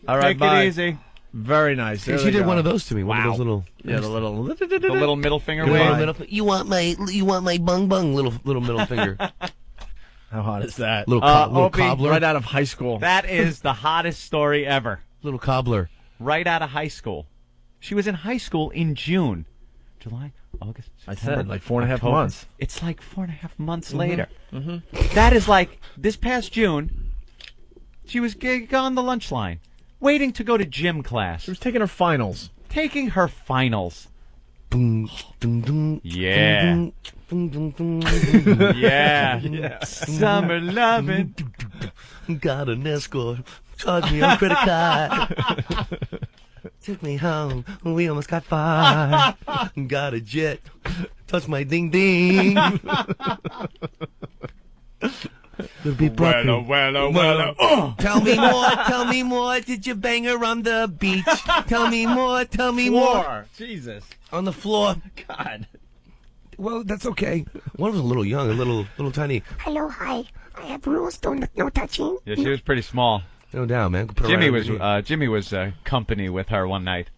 All right, Take bye. it easy. Very nice. There She they did go. one of those to me. One of those little. Yeah, the little middle finger Little wave. middle, you want my bung bung little middle finger. How hot is that? Little Opie, cobbler. Right out of high school. That is the hottest story ever. Little cobbler. Right out of high school. She was in high school in June. July, August, I September, said, like 4.5 October. months. It's like 4.5 months later. Mm-hmm. That is like, this past June, she was on the lunch line, waiting to go to gym class. She was taking her finals. Taking her finals. Boom, dum, dum, Yeah. dum, dum, dum, dum, Yeah. Summer loving. got an escort. Charged me on credit card. Took me home. We almost got fired. Got a jet. Touched my ding ding. It'll be broken. Well. Tell me more. Did you bang her on the beach? Tell me more. Jesus. On the floor. God. Well, that's okay. One was a little young, a little tiny. Hello, hi. I have rules. No touching. Yeah, she was pretty small. No doubt, man. Put her Jimmy right was company with her one night.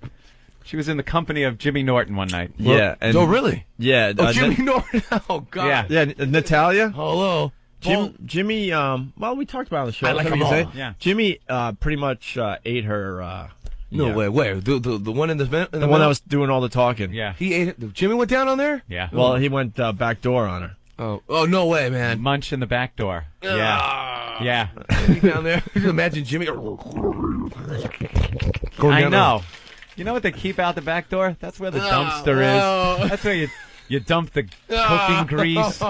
She was in the company of Jimmy Norton one night. Yeah. And, oh, really? Yeah. Oh, Jimmy Norton. Oh, God. Yeah. Yeah, Natalia. Hello. Jimmy, well, we talked about it on the show. I like What them can we all. say? Yeah. Jimmy pretty much ate her. No yeah. way. Where? The one in the The one that was doing all the talking. Yeah. He ate it. Jimmy went down on there? Yeah. Well, he went back door on her. Oh, no way, man. Munch in the back door. Yeah. Yeah. Down there. Just imagine Jimmy. I know. You know what they keep out the back door? That's where the dumpster is. That's where you dump the cooking grease.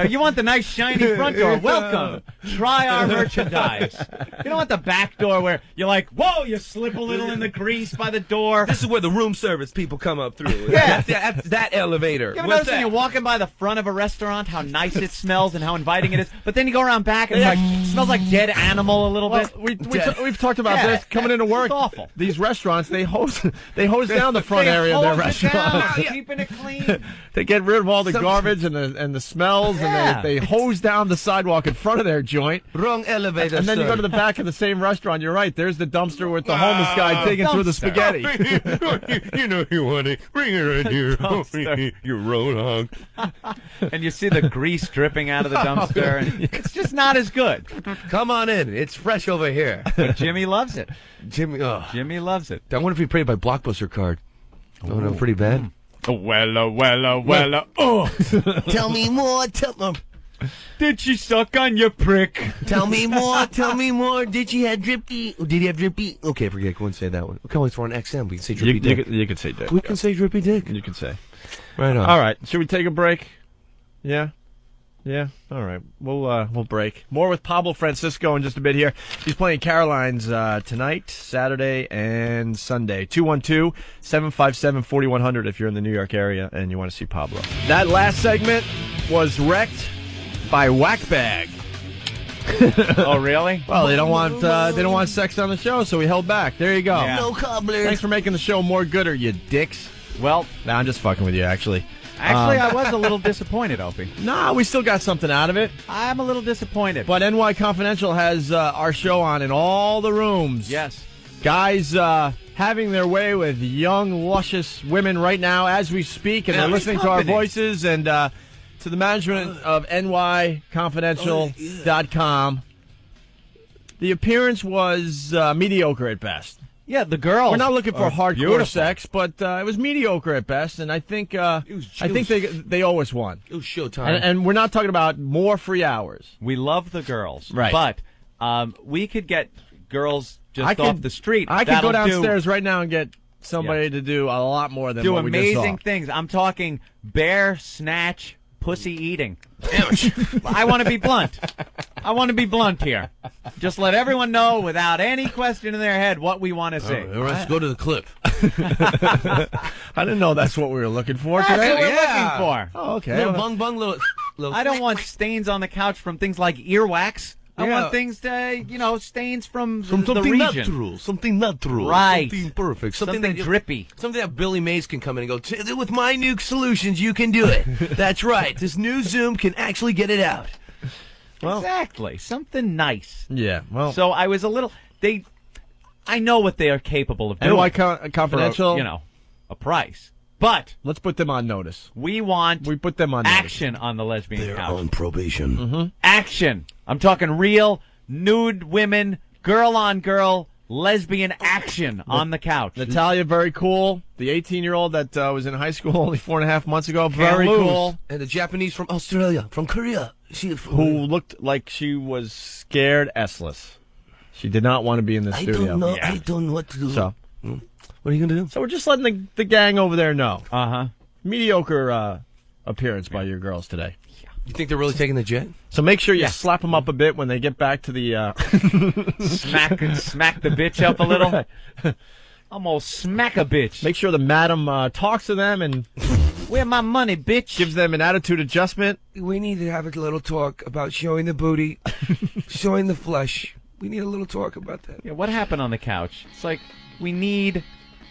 You want the nice shiny front door. Welcome. Try our merchandise. You don't want the back door where you're like, whoa, you slip a little in the grease by the door. This is where the room service people come up through. Yeah. That's that elevator. You ever notice when you're walking by the front of a restaurant how nice it smells and how inviting it is? But then you go around back and it smells like dead animal a little bit. We've talked about this coming into work. It's awful. These restaurants, they hose down the front area of their restaurant. Keeping it clean. They get rid of all the garbage and the smells, Yeah. and they hose down the sidewalk in front of their joint. Wrong elevator, And then you sir. go to the back of the same restaurant. You're right. There's the dumpster with the homeless guy digging through the spaghetti. You know you want it. Bring it right here. Dumpster. You road hog. And you see the grease dripping out of the dumpster. And it's just not as good. Come on in. It's fresh over here. But Jimmy loves it. Jimmy, Jimmy loves it. I wonder if he paid by Blockbuster card. Oh, no, pretty bad. Well. Oh, Tell me more. did she suck on your prick? Tell me more. Did she have drippy? Did he have drippy? Okay, forget. Go and say that one. Okay, it's for an XM. We can say drippy dick. You can say dick. We can say drippy dick. You can say. Right on. All right. Should we take a break? Yeah. All right. We'll break. More with Pablo Francisco in just a bit here. He's playing Caroline's tonight, Saturday, and Sunday. 212-757-4100 if you're in the New York area and you want to see Pablo. That last segment was wrecked by Whackbag. Oh, really? Well, they don't want sex on the show, so we held back. There you go. Yeah. No cobblers. Thanks for making the show more gooder, you dicks. Well, Nah, I'm just fucking with you, actually. I was a little disappointed, Opie. Nah, we still got something out of it. I'm a little disappointed. But NY Confidential has our show on in all the rooms. Yes. Guys having their way with young, luscious women right now as we speak, and they're listening to our voices and to the management of nyconfidential.com. The appearance was mediocre at best. Yeah, the girls. We're not looking for hardcore beautiful. sex, but it was mediocre at best, and I think they owe us one. It was showtime. And we're not talking about more free hours. We love the girls. Right. But we could get girls just off the street. I could go that'll downstairs right now and get somebody to do a lot more than what we just saw. amazing things. I'm talking bear snatch, pussy eating. I want to be blunt. Here. Just let everyone know without any question in their head what we want to see. Let's go to the clip. I didn't know that's what we were looking for That's today. what we're looking for. Oh, okay. Little bung bung, little. I don't want stains on the couch from things like earwax. I want things to, stains from the something region. natural. Something natural. Right. Something perfect. Something drippy. Something that Billy Mays can come in and go, with my new solutions, you can do it. That's right. This new Zoom can actually get it out. Well, exactly. Something nice. yeah. Well, So I was a little. I know what they are capable of doing. NY Confidential. For, a price. But let's put them on notice. We put them on action notice. On the lesbian They're couch. on probation. Mm-hmm. Action. I'm talking real, nude women, girl-on-girl, lesbian action on the couch. Natalia, very cool. The 18-year-old that was in high school only 4.5 months ago, very cool. And the Japanese from Australia, from Korea. Who looked like she was scared S-less. She did not want to be in the studio. I don't know. Yeah. I don't know what to do. So, what are you going to do? So we're just letting the gang over there know. Uh-huh. Mediocre appearance by your girls today. You think they're really taking the jet? So make sure you slap them up a bit when they get back to the... Smack the bitch up a little. I'm gonna smack a bitch. Make sure the madam talks to them and... Where my money, bitch? Gives them an attitude adjustment. We need to have a little talk about showing the booty, showing the flesh. We need a little talk about that. Yeah, what happened on the couch? It's like we need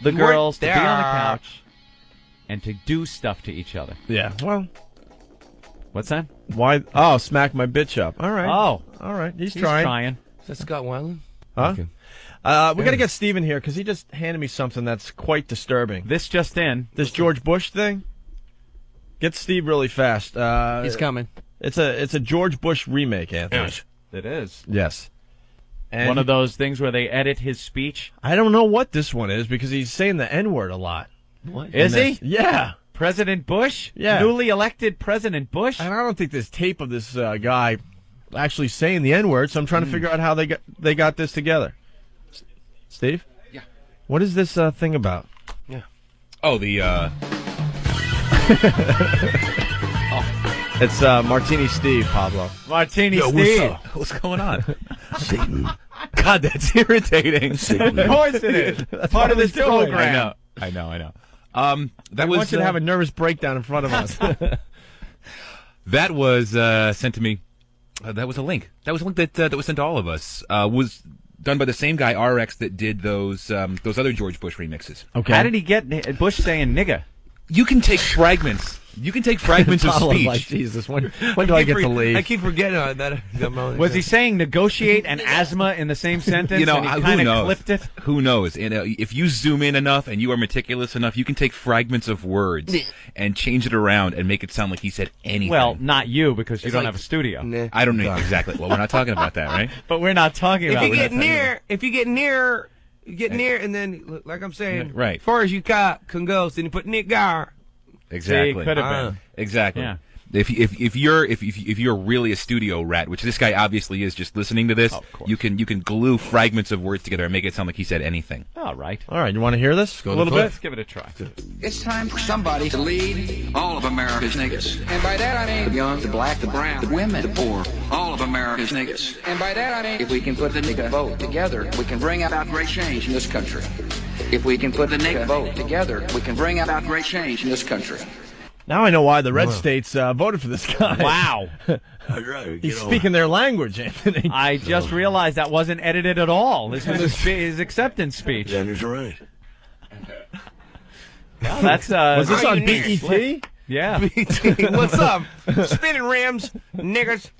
the girls to be on the couch and to do stuff to each other. Yeah, well... What's that? Why? Oh, smack my bitch up. All right. Oh. All right. He's trying. Is that Scott Weiland? Huh? Okay. We got to get Steven here because he just handed me something that's quite disturbing. This just in. This George Bush thing. Get Steve really fast. He's coming. It's a George Bush remake, Anthony. Yes. It is. Yes. And one of those things where they edit his speech. I don't know what this one is because he's saying the N-word a lot. What? Is he? Yeah. President Bush? Yeah. Newly elected President Bush? And I don't think there's tape of this guy actually saying the N-word, so I'm trying to figure out how they got this together. Steve? Yeah. What is this thing about? Yeah. Oh, the It's Martini Steve, Pablo. Martini Steve. what's going on? Satan. God, that's irritating. Satan. Of course it is. That's part of what this we're doing. program. I know. I That was want you to have a nervous breakdown in front of us. that was sent to me. That was a link. That was a link that was sent to all of us. Was done by the same guy, RX, that did those other George Bush remixes. Okay. How did he get Bush saying nigga? You can take fragments. You can take fragments of Pablo's speech. like, Jesus, when do I get to leave? I keep forgetting that moment. Was he saying negotiate and asthma in the same sentence? You know, and he who kind of knows? clipped it? Who knows? And if you zoom in enough and you are meticulous enough, you can take fragments of words and change it around and make it sound like he said anything. Well, not you because you don't like- have a studio. Nah. I don't know exactly. Well, we're not talking about that, right? But we're not talking If about you it. get near, and then, like I'm saying, Right. far as you can go, then you put nigger. Exactly. See, could have been. Exactly. Yeah. If you're really a studio rat, which this guy obviously is, just listening to this, Of course. you can glue fragments of words together and make it sound like he said anything. All right. All right, you want to hear this? Go a little to the bit? Let's give it a try. It's time for somebody to lead all of America's niggas. And by that I mean the young, the black, the brown, the women, the poor, all of America's niggas. And by that I mean if we can put the nigga vote together, we can bring about great change in this country. If we can put the nigga vote together, we can bring about great change in this country. Now I know why the red states voted for this guy. Wow. He's speaking their language, Anthony. I just realized that wasn't edited at all. This was his acceptance speech. That's right. Well, that's Was this on unique. BET? yeah. What's up? Spinning rims, niggers.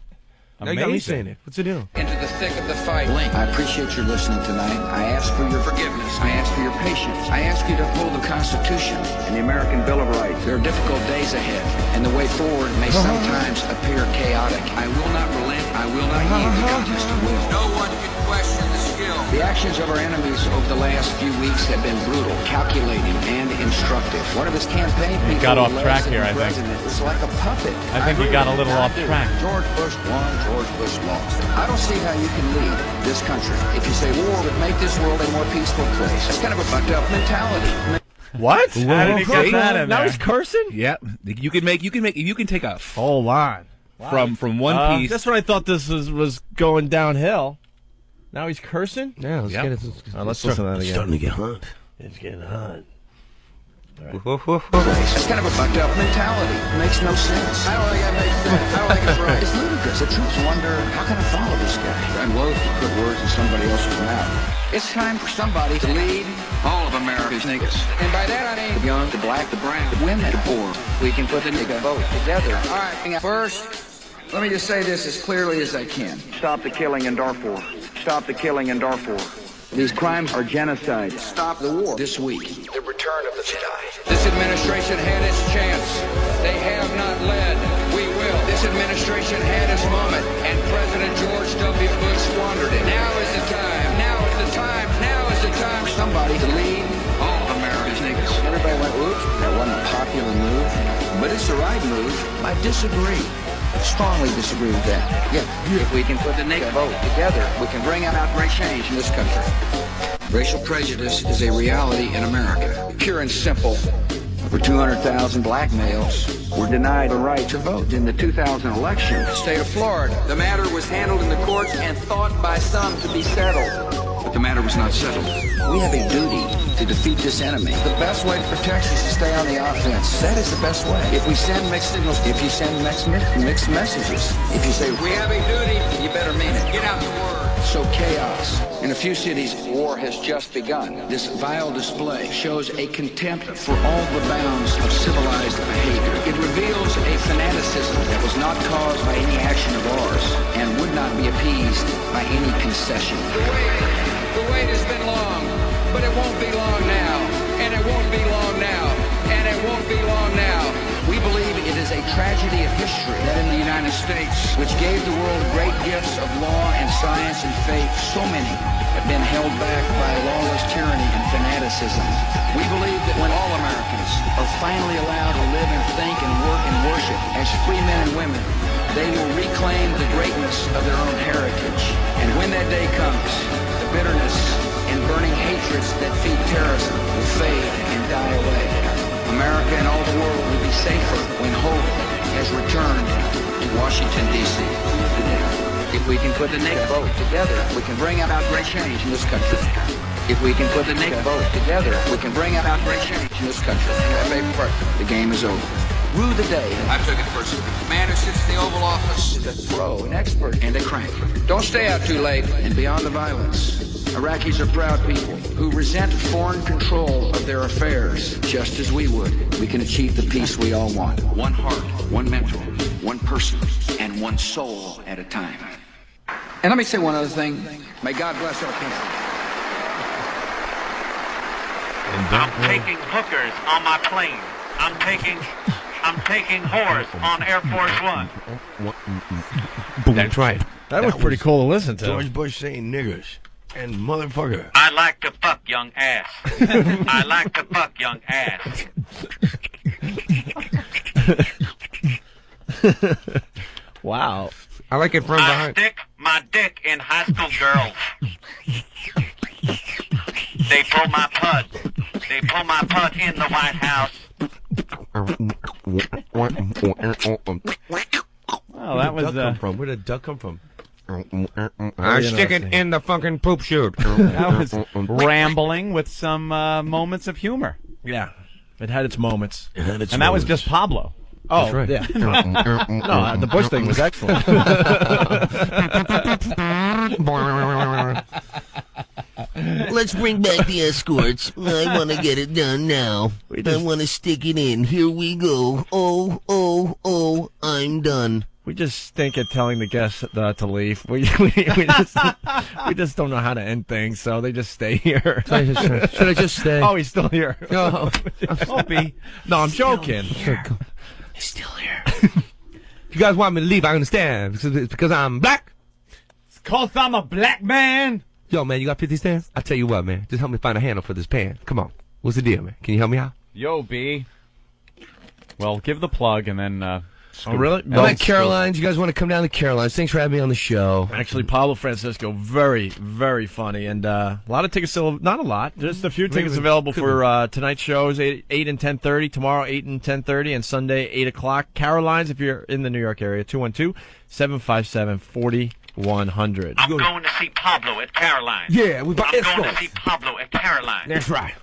Now you got me Amazing. saying it. What's the deal? Into the thick of the fight. I appreciate your listening tonight. I ask for your forgiveness. I ask for your patience. I ask you to uphold the Constitution and the American Bill of Rights. There are difficult days ahead, and the way forward may sometimes appear chaotic. I will not relent. I will not yield to God's will. No one can question the skill. The actions of our enemies over the last few weeks have been brutal, calculating, and instructive. One of his campaign people got off who track led here, the I think. president was like a puppet. I think he got a little off track. George Bush won, George Bush lost. I don't see how you can lead this country if you say war would make this world a more peaceful place. That's kind of a fucked up mentality. What? How did he get that in Now there? he's cursing? Yeah, you can take a Hold on. from one piece. That's when I thought this was going downhill. Now he's cursing? Yeah, let's Yep. get it. All right, let's listen to that It's again. starting to get hot. It's getting hot. That's kind of a fucked up mentality. It makes no sense. I don't think that makes sense. I don't think it's right. It's ludicrous. The troops wonder, how can I follow this guy? I'm loath to put words in somebody else's mouth. It's time for somebody to lead all of America's niggas. And by that I mean the young, the black, the brown, the women, the poor. We can put the nigga vote together. All right, first, let me just say this as clearly as I can. Stop the killing in Darfur. Stop the killing in Darfur. These crimes are genocide. Stop the war this week. The return of the Jedi. This administration had its chance. They have not led. We will. This administration had its moment, and President George W. Bush squandered it. Now is the time. Now is the time. Now is the time for somebody to lead all America's niggas. Everybody went, oops, that wasn't a popular move, but it's the right move. I disagree. Strongly disagree with that. Yeah, if we can put the nigga vote together, we can bring about great change in this country. Racial prejudice is a reality in America. Pure and simple. Over 200,000 black males were denied the right to vote in the 2000 election. The state of Florida. The matter was handled in the courts and thought by some to be settled. But the matter was not settled. We have a duty to defeat this enemy. The best way to protect is to stay on the offense. That is the best way. If we send mixed signals, if you send mixed messages, if you say, we have a duty, you better mean it. Get out the word. So chaos. In a few cities, war has just begun. This vile display shows a contempt for all the bounds of civilized behavior. It reveals a fanaticism that was not caused by any action of ours and would not be appeased by any concession. The wait has been long, but it won't be long now, and it won't be long now, and it won't be long now. We believe it is a tragedy of history that in the United States, which gave the world great gifts of law and science and faith, so many have been held back by lawless tyranny and fanaticism. We believe that when all Americans are finally allowed to live and think and work and worship as free men and women, they will reclaim the greatness of their own heritage. And when that day comes, the bitterness and burning hatreds that feed terrorism will fade and die away. America and all the world will be safer when hope has returned to Washington, D.C. If we can put the nigga vote together, we can bring about great change in this country. If we can put the nigga vote together, we can bring about great change in this country. The game is over. Rue the day. I took it personally. The man who sits in the Oval Office is a pro, an expert, and a crank. Don't stay out too late and beyond the violence. Iraqis are proud people who resent foreign control of their affairs, just as we would. We can achieve the peace we all want. One heart, one mentor, one person, and one soul at a time. And let me say one other thing. May God bless our country. I'm taking hookers on my plane. I'm taking whores on Air Force One. That's right. That was pretty cool to listen to. George Bush saying niggers and motherfucker. I like to fuck young ass. I like to fuck young ass. Wow. I like it from I behind. stick my dick in high school girls. They pull my pud. They pull my pud in the White House. Well, that was. Where did duck come from? I stick it in the fucking poop chute. That was rambling with some moments of humor. Yeah. It had its moments. And that was just Pablo. Oh, right. yeah. No, the Bush thing was excellent. Let's bring back the escorts. I want to get it done now. I want to stick it in. Here we go. Oh, I'm done. We just stink at telling the guests to leave. We just don't know how to end things, so they just stay here. Should I just stay? Oh, he's still here. Oh, Opie. No, I'm joking. Still here. If you guys want me to leave, I understand. It's because I'm black. It's 'cause I'm a black man. Yo, man, you got 50 cents? I tell you what, man. Just help me find a handle for this pan. Come on. What's the deal, man? Can you help me out? Yo, B. Well, give the plug and then... Oh, really? I'm at Caroline's. You guys want to come down to Caroline's? Thanks for having me on the show. Actually, Pablo Francisco, very, very funny. And a lot of tickets still, not a lot, just a few tickets available for tonight's shows, 8 and 10:30, tomorrow 8 and 10:30, and Sunday 8 o'clock. Caroline's, if you're in the New York area, 212-757-4100. I'm going to see Pablo at Caroline. Yeah, I'm going to see Pablo at Caroline. That's right.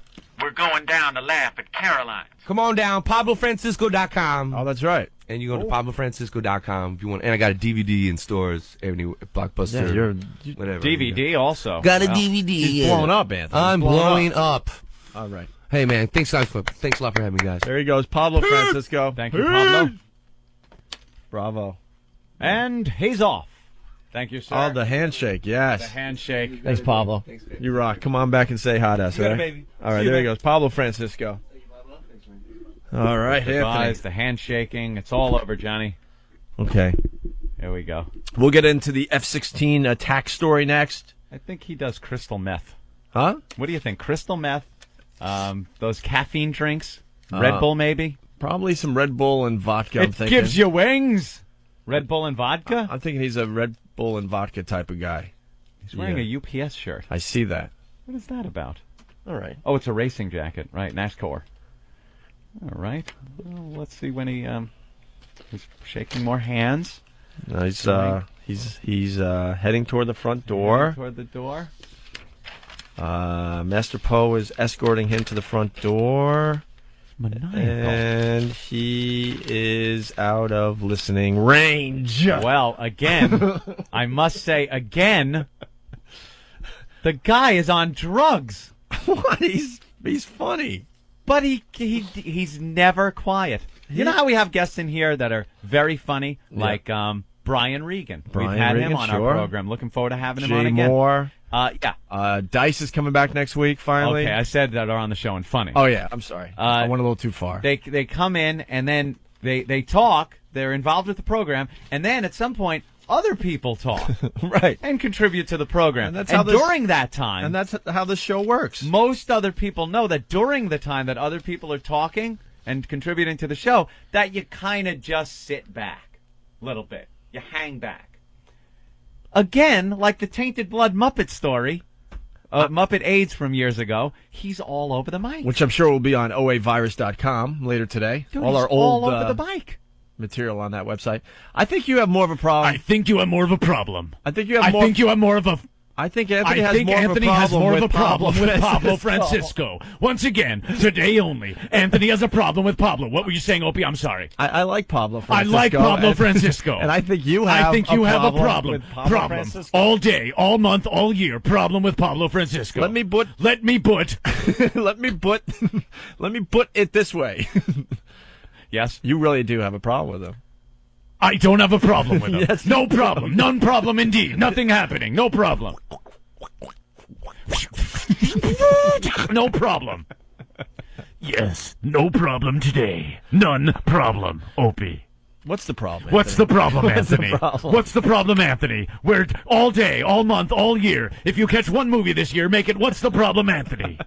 We're going down to laugh at Caroline. Come on down, PabloFrancisco.com. Oh, that's right. And you go to PabloFrancisco.com if you want. And I got a DVD in stores, every Blockbuster, Yeah, whatever. DVD also. Got a Wow. DVD. He's blown up, Anthony. I'm blowing up. All right. Hey, man, thanks a lot for having me, guys. There he goes, Pablo Francisco. Thank you, Pablo. Bravo. And he's off. Thank you, sir. Oh, the handshake, yes. The handshake. Thanks, Pablo. You rock. Come on back and say hi to us, all right? baby. All right, there he goes. Pablo Francisco. All right, Goodbyes, Anthony. the handshaking. It's all over, Johnny. Okay. Here we go. We'll get into the F-16 attack story next. I think he does crystal meth. Huh? What do you think? Crystal meth? Those caffeine drinks? Red Bull, maybe? Probably some Red Bull and vodka, I'm It thinking. gives you wings. Red Bull and vodka? I'm thinking he's a Red Bull and vodka type of guy. He's wearing a UPS shirt. I see that. What is that about? All right. Oh, it's a racing jacket, right? NASCAR. All right. Well, let's see when he's shaking more hands. No, he's heading toward the front door. Toward the door. Master Poe is escorting him to the front door. Maniacal. And he is out of listening range. Well, again, I must say again, the guy is on drugs. What? He's funny. But he's never quiet. You know how we have guests in here that are very funny, like Brian Regan. We've had him on our program. Looking forward to having him on again. Moore. Yeah. Dice is coming back next week, finally. Okay, I said that are on the show and funny. Oh, yeah, I'm sorry. I went a little too far. They come in, and then they talk. They're involved with the program, and then at some point, other people talk. Right. And contribute to the program. And that's how this- during that time... And that's how this show works. Most other people know that during the time that other people are talking and contributing to the show, that you kind of just sit back a little bit. You hang back. Again, like the Tainted Blood Muppet story, Muppet AIDS from years ago, he's all over the mic. Which I'm sure will be on oavirus.com later today. Dude, all he's our old all over the mic. material on that website. I think you have more of a problem. I think you have more of a problem. I think you have more. I think you have more of a. I think Anthony I has think more Anthony of a has problem more of a with problem with Pablo Francisco. Francisco. Once again, today only, Anthony has a problem with Pablo. What were you saying, Opie? I'm sorry. I like Pablo I Francisco. like Pablo Francisco. And I think you have. I think you have a problem. With Pablo Problem. Francisco. All day, all month, all year. Problem with Pablo Francisco. Let me put. Let me put. let me put it this way. Yes. You really do have a problem with him. I don't have a problem with him. Yes. No problem. None problem indeed. Nothing happening. No problem. No problem. Yes, no problem today. None problem, Opie. What's the problem? What's the problem, What's the Anthony? problem? What's the problem, Anthony? We're all day, all month, all year. If you catch one movie this year, make it What's the Problem, Anthony?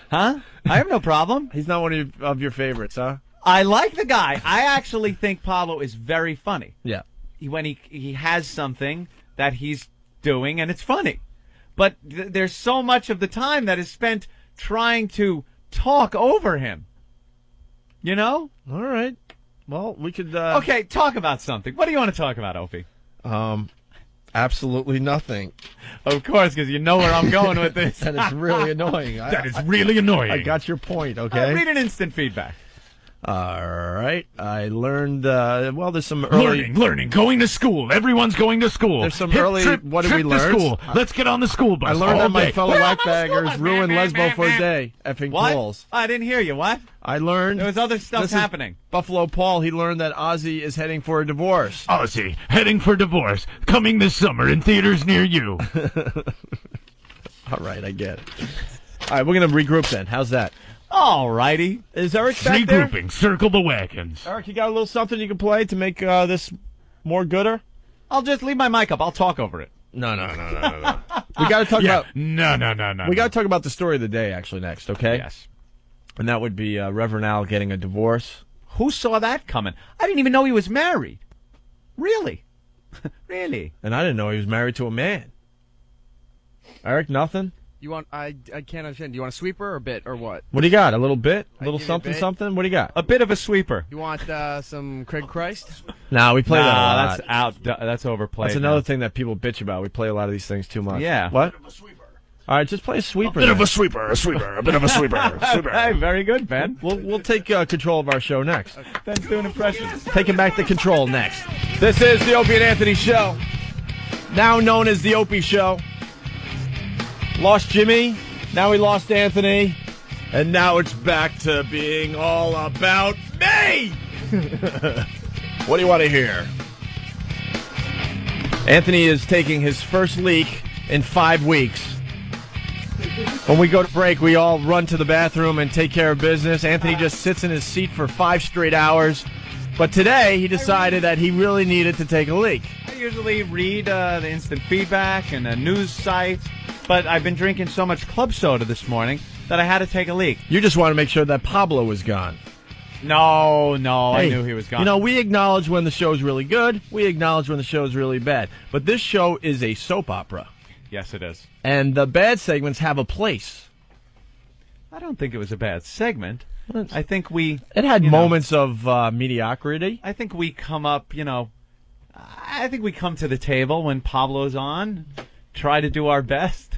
Huh? I have no problem. He's not one of your favorites, huh? I like the guy. I actually think Pablo is very funny. Yeah. When he has something that he's doing, and it's funny. But there's so much of the time that is spent trying to talk over him. You know? All right. Well, we could. Okay, talk about something. What do you want to talk about, Opie? Absolutely nothing. Of course, because you know where I'm going with this. That is really annoying. That is really annoying. I got your point, okay? Read an instant feedback. All right. I learned, well, there's some early... Learning, going to school. Everyone's going to school. There's some Hip early... trip, what did trip we to learn? school. Let's get on the school bus. I learned all that my day. fellow whackbaggers ruined Lesbo for a day. Effing What? calls. I didn't hear you. What? I learned... There was other stuff This is happening. Buffalo Paul, he learned that Ozzy is heading for a divorce. Ozzy, heading for divorce. Coming this summer in theaters near you. All right, I get it. All right, we're going to regroup then. How's that? All righty. Is Eric back there? Regrouping. Circle the wagons. Eric, you got a little something you can play to make this more gooder? I'll just leave my mic up. I'll talk over it. No. We got to talk about... No. We got to talk about the story of the day, actually, next, okay? Yes. And that would be Reverend Al getting a divorce. Who saw that coming? I didn't even know he was married. Really? Really? And I didn't know he was married to a man. Eric, nothing? You want? I can't understand. Do you want a sweeper or a bit or what? What do you got? A little bit? A little give you a something, bit. something? What do you got? A bit of a sweeper. You want some Craig Christ? Nah, we play that a lot. That's out. That's overplayed. That's another now. thing that people bitch about. We play a lot of these things too much. Yeah. What? All right, just play a sweeper. Bit of then. a sweeper. A bit of a sweeper. Hey, very good, Ben. We'll take control of our show next. Ben's doing impressions. Taking back the control next. This is the Opie and Anthony Show, now known as the Opie Show. Lost Jimmy, now we lost Anthony, and now it's back to being all about me. What do you want to hear? Anthony is taking his first leak in 5 weeks. When we go to break, we all run to the bathroom and take care of business. Anthony just sits in his seat for 5 straight hours. But today, he decided that he really needed to take a leak. I usually read the instant feedback and a news site, but I've been drinking so much club soda this morning that I had to take a leak. You just want to make sure that Pablo was gone. No, Hey, I knew he was gone. You know, we acknowledge when the show's really good. We acknowledge when the show's really bad. But this show is a soap opera. Yes, it is. And the bad segments have a place. I don't think it was a bad segment. I think we... It had moments of mediocrity. I think we come up, I think we come to the table when Pablo's on, try to do our best.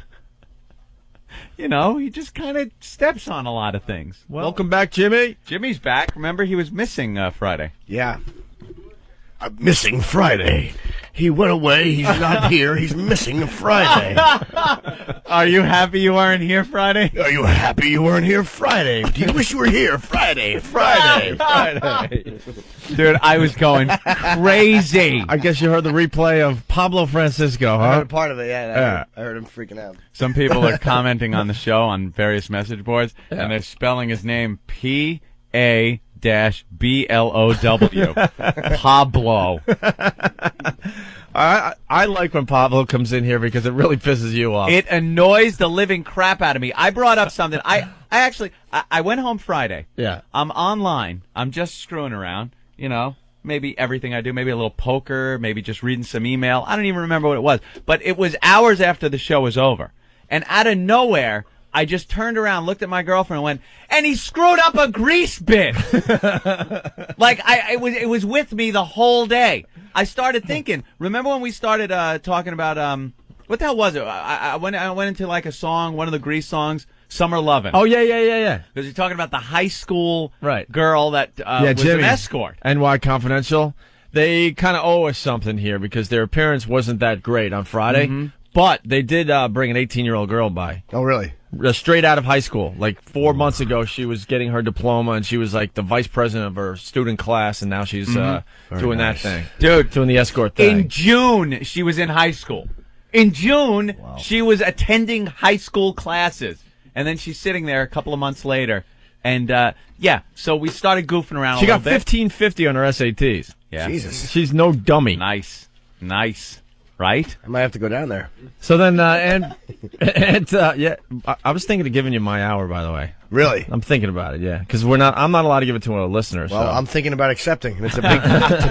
He just kind of steps on a lot of things. Well, welcome back, Jimmy. Jimmy's back. Remember, he was missing Friday. Yeah. I'm missing Friday. He went away. He's not here. He's missing Friday. Are you happy you weren't here Friday? Are you happy you weren't here Friday? Do you wish you were here Friday? Friday. Dude, I was going crazy. I guess you heard the replay of Pablo Francisco, I huh? heard part of it, yeah. I heard him freaking out. Some people are commenting on the show on various message boards, and they're spelling his name P-A-B-L-O-W. Pablo. I like when Pablo comes in here because it really pisses you off. It annoys the living crap out of me. I brought up something. I went home Friday. Yeah. I'm online. I'm just screwing around. Maybe everything I do. Maybe a little poker. Maybe just reading some email. I don't even remember what it was. But it was hours after the show was over. And out of nowhere, I just turned around, looked at my girlfriend, and went, and he screwed up a grease bit. It was with me the whole day. I started thinking. Remember when we started talking about what the hell was it? I went into like a song, one of the Grease songs, "Summer Lovin'." Oh yeah. Because you're talking about the high school right girl that was Jimmy, an escort. NY Confidential. They kind of owe us something here because their appearance wasn't that great on Friday. Mm-hmm. But they did bring an 18-year-old girl by. Oh, really? Straight out of high school. Like 4 months ago, she was getting her diploma, and she was like the vice president of her student class, and now she's doing that thing. Dude. Doing the escort thing. In June, she was in high school. In June, she was attending high school classes. And then she's sitting there a couple of months later. And, so we started goofing around She a got little bit. 1550 on her SATs. Yeah. Jesus. She's no dummy. Nice. Right? I might have to go down there. So then, I was thinking of giving you my hour, by the way. Really? I'm thinking about it, yeah. Because I'm not allowed to give it to a listener. Well, so. I'm thinking about accepting, and it's a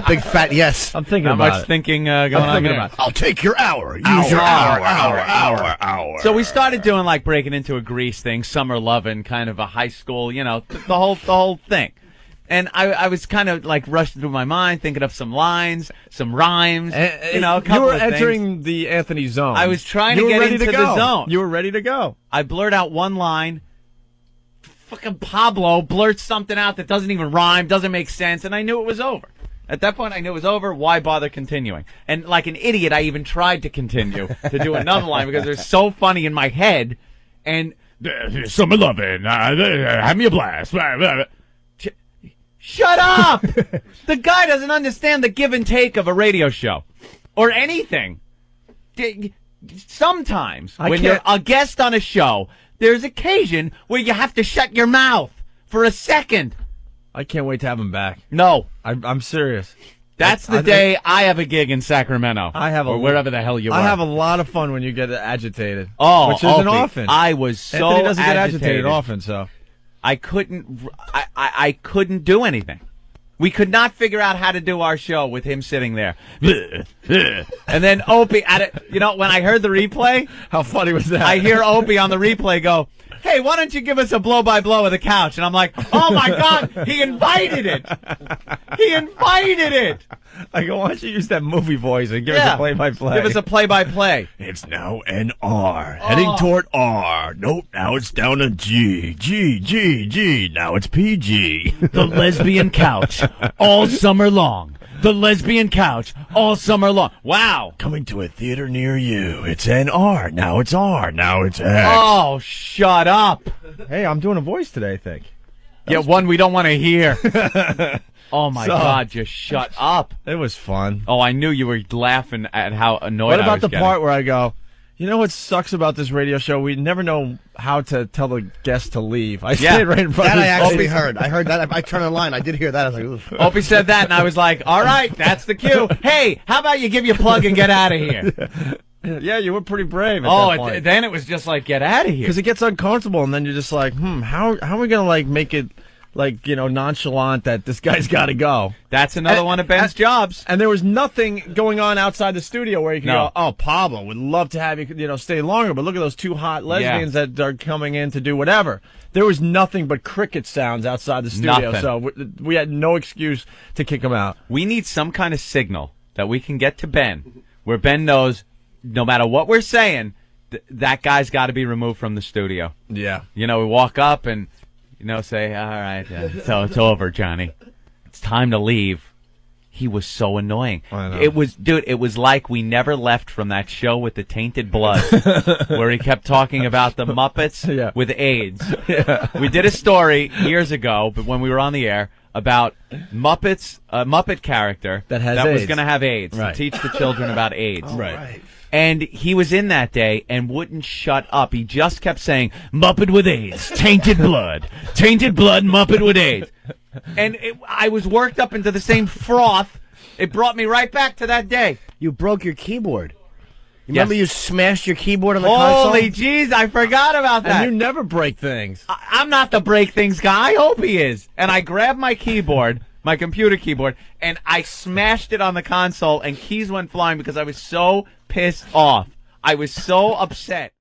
big fat yes. I'm thinking How about much it. thinking going on there? I'll take your hour. Use your hour. So we started doing like breaking into a Grease thing, Summer Lovin', kind of a high school, the whole thing. And I was kind of like rushing through my mind, thinking of some lines, some rhymes, a couple You were of things. entering the Anthony zone. I was trying to get into the zone. You were ready to go. I blurt out one line. Fucking Pablo blurts something out that doesn't even rhyme, doesn't make sense, and I knew it was over. At that point, I knew it was over. Why bother continuing? And like an idiot, I even tried to continue to do another line because they're so funny in my head. And Summer Lovin', have me a blast. Shut up! The guy doesn't understand the give and take of a radio show or anything. Sometimes when you're a guest on a show, there's occasion where you have to shut your mouth for a second. I can't wait to have him back. No. I'm serious. That's the day I have a gig in Sacramento. Or wherever the hell you are. I have a lot of fun when you get agitated. Oh, which isn't often. I was so Anthony doesn't agitated. get agitated often, so. I couldn't do anything. We could not figure out how to do our show with him sitting there. And then Opie, when I heard the replay. How funny was that? I hear Opie on the replay go, hey, why don't you give us a blow-by-blow of the couch? And I'm like, oh, my God, he invited it. He invited it. I go, why don't you use that movie voice and give us a play-by-play? Give us a play-by-play. It's now an R, heading toward R. Nope, now it's down to G. G. Now it's PG. The lesbian couch, all summer long. The lesbian couch, all summer long. Wow. Coming to a theater near you. It's an R. Now it's R. Now it's X. Oh, shut up. Hey, I'm doing a voice today, I think. Yeah, one we don't want to hear. Oh, my God, just shut up. It was fun. Oh, I knew you were laughing at how annoyed I was What about the getting. part where I go, you know what sucks about this radio show? We never know how to tell the guest to leave. I stayed right in front That of I his actually face. heard. I heard that. I turned on line. I did hear that. I was like, oof. Opie said that, and I was like, all right, that's the cue. Hey, how about you give your plug and get out of here? Yeah, you were pretty brave at that point. Then it was just like, get out of here. Because it gets uncomfortable, and then you're just like, how are we going to, like, make it, like, you know, nonchalant that this guy's got to go? That's another one of Ben's jobs. And there was nothing going on outside the studio where you can No. go, oh, Pablo, would love to have you, you know, stay longer, but look at those two hot lesbians that are coming in to do whatever. There was nothing but cricket sounds outside the studio, Nothing. so we had no excuse to kick him out. We need some kind of signal that we can get to Ben, where Ben knows no matter what we're saying, that guy's got to be removed from the studio. Yeah. You know, we walk up and, you know, say, all right, so it's over, Johnny. It's time to leave. He was so annoying. I know. It was like we never left from that show with the tainted blood, where he kept talking about the Muppets with AIDS. Yeah. We did a story years ago, but when we were on the air, about Muppets, a Muppet character that was AIDS. Going to have AIDS, to teach the children about AIDS. Right. And he was in that day and wouldn't shut up. He just kept saying, Muppet with AIDS, tainted blood, Muppet with AIDS. And I was worked up into the same froth. It brought me right back to that day. You broke your keyboard. You remember you smashed your keyboard on the Holy console? jeez, I forgot about that. And you never break things. I'm not the break things guy. I hope he is. And I grabbed my keyboard, my computer keyboard, and I smashed it on the console, and keys went flying because I was so pissed off. I was so upset.